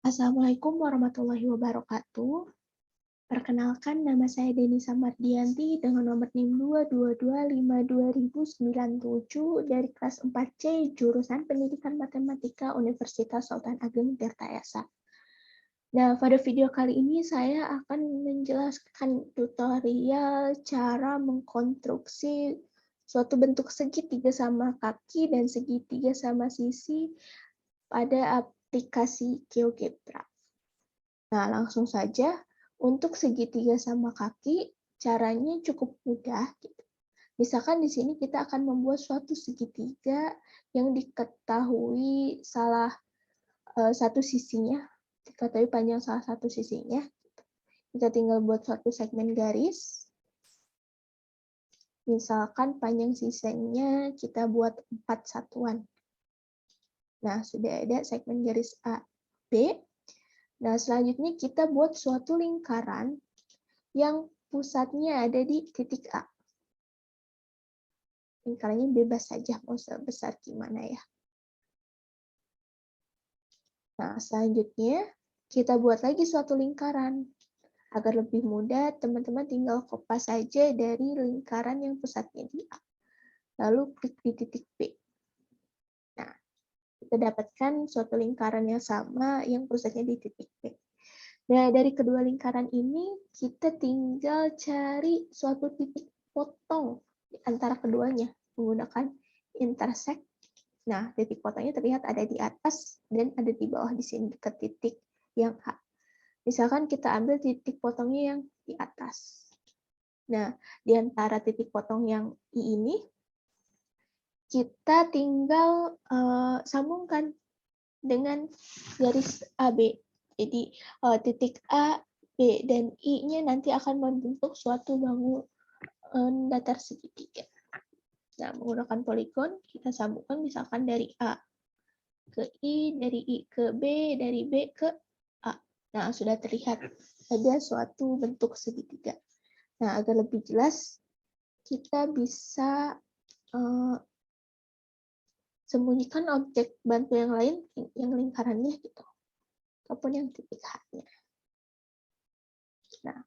Assalamualaikum warahmatullahi wabarakatuh. Perkenalkan, nama saya Denisa Mardianti dengan nomor NIM 222522097 dari kelas 4C jurusan Pendidikan Matematika Universitas Sultan Ageng Tirtayasa. Nah, pada video kali ini saya akan menjelaskan tutorial cara mengkonstruksi suatu bentuk segitiga sama kaki dan segitiga sama sisi pada aplikasi GeoGebra. Nah, langsung saja untuk segitiga sama kaki, caranya cukup mudah. Misalkan di sini kita akan membuat suatu segitiga yang diketahui satu sisinya, diketahui panjang salah satu sisinya. Kita tinggal buat suatu segmen garis. Misalkan panjang sisinya kita buat 4 satuan. Nah, sudah ada segmen garis A, B. Nah, selanjutnya kita buat suatu lingkaran yang pusatnya ada di titik A. Lingkarannya bebas saja, mau sebesar gimana ya. Nah, selanjutnya kita buat lagi suatu lingkaran. Agar lebih mudah, teman-teman tinggal kopas saja dari lingkaran yang pusatnya di A. Lalu klik di titik B. Nah, kita dapatkan suatu lingkaran yang sama yang pusatnya di titik B. Nah, dari kedua lingkaran ini, kita tinggal cari suatu titik potong di antara keduanya menggunakan intersect. Nah, titik potongnya terlihat ada di atas dan ada di bawah di sini ke titik yang A. Misalkan kita ambil titik potongnya yang di atas. Nah, di antara titik potong yang I ini, kita tinggal sambungkan dengan garis AB. Jadi titik A, B, dan I-nya nanti akan membentuk suatu bangunan datar segitiga. Nah, menggunakan poligon, kita sambungkan misalkan dari A ke I, dari I ke B, dari B ke A. Nah, sudah terlihat ada suatu bentuk segitiga. Nah, agar lebih jelas, kita bisa sembunyikan objek bantu yang lain, yang lingkarannya gitu. Ataupun yang titik H-nya. Nah,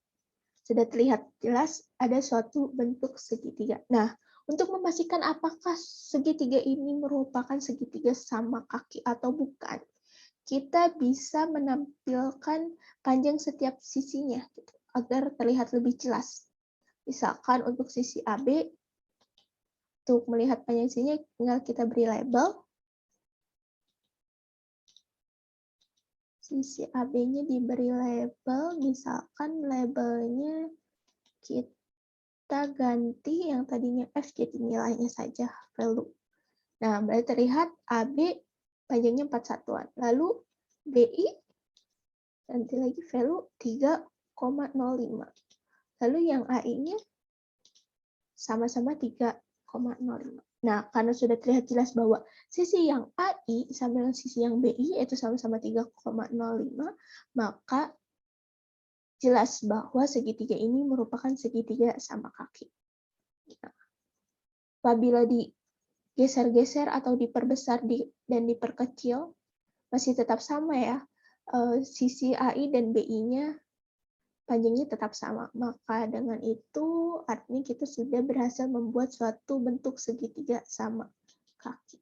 sudah terlihat jelas ada suatu bentuk segitiga. Nah, untuk memastikan apakah segitiga ini merupakan segitiga sama kaki atau bukan, kita bisa menampilkan panjang setiap sisinya gitu, agar terlihat lebih jelas. Misalkan untuk sisi AB, untuk melihat panjang sisinya tinggal kita beri label. Sisi AB-nya diberi label, misalkan labelnya kita ganti yang tadinya F jadi nilainya saja, value. Nah, berarti terlihat AB panjangnya 4 satuan. Lalu BI ganti lagi value 3,05. Lalu yang AI-nya sama-sama 3,05. Nah, karena sudah terlihat jelas bahwa sisi yang AI sama dengan sisi yang BI itu sama-sama 3,05, maka jelas bahwa segitiga ini merupakan segitiga sama kaki. Nah, apabila digeser-geser atau diperbesar dan diperkecil, masih tetap sama ya, sisi AI dan BI-nya panjangnya tetap sama. Maka dengan itu artinya kita sudah berhasil membuat suatu bentuk segitiga sama kaki.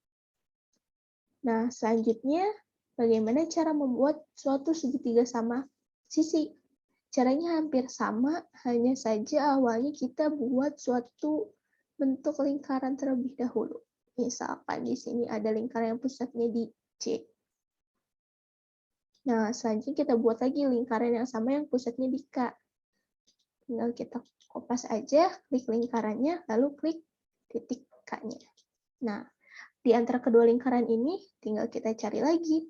Nah, selanjutnya bagaimana cara membuat suatu segitiga sama sisi? Caranya hampir sama, hanya saja awalnya kita buat suatu bentuk lingkaran terlebih dahulu. Misalkan di sini ada lingkaran yang pusatnya di C. Nah, selanjutnya kita buat lagi lingkaran yang sama yang pusatnya di K. Tinggal kita kopas aja, klik lingkarannya, lalu klik titik K-nya. Nah, di antara kedua lingkaran ini, tinggal kita cari lagi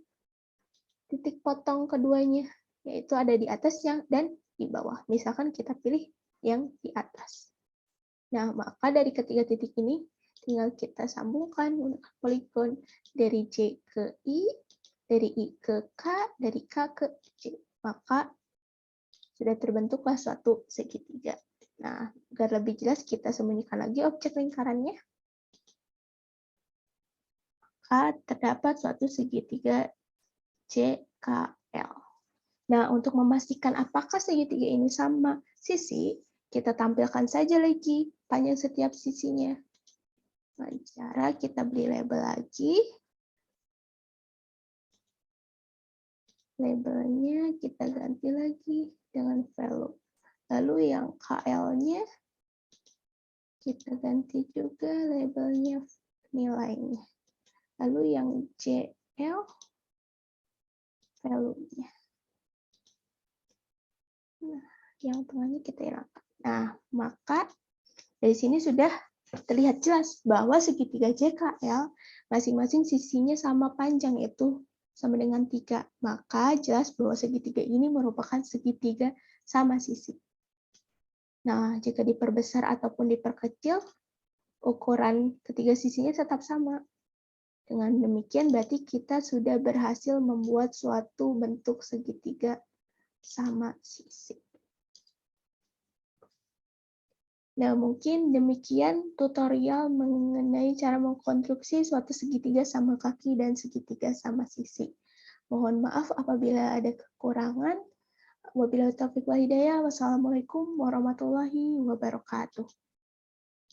titik potong keduanya, yaitu ada di atas dan di bawah. Misalkan kita pilih yang di atas. Nah, maka dari ketiga titik ini, tinggal kita sambungkan menggunakan poligon dari J ke I, dari I ke K, dari K ke J. Maka sudah terbentuklah suatu segitiga. Nah, agar lebih jelas kita sembunyikan lagi objek lingkarannya. Maka terdapat suatu segitiga CKL. L. Nah, untuk memastikan apakah segitiga ini sama sisi, kita tampilkan saja lagi panjang setiap sisinya. Dengan cara kita beri label lagi. Labelnya kita ganti lagi dengan value. Lalu yang KL-nya kita ganti juga labelnya nilainya. Lalu yang JL value-nya. Nah, yang tengahnya kita hilangkan. Nah, maka dari sini sudah terlihat jelas bahwa segitiga JKL masing-masing sisinya sama panjang, yaitu sama dengan 3. Maka jelas bahwa segitiga ini merupakan segitiga sama sisi. Nah, jika diperbesar ataupun diperkecil, ukuran ketiga sisinya tetap sama. Dengan demikian berarti kita sudah berhasil membuat suatu bentuk segitiga sama sisi. Nah, mungkin demikian tutorial mengenai cara mengkonstruksi suatu segitiga sama kaki dan segitiga sama sisi. Mohon maaf apabila ada kekurangan. Wabillahi taufiq wal hidayah. Wassalamualaikum warahmatullahi wabarakatuh.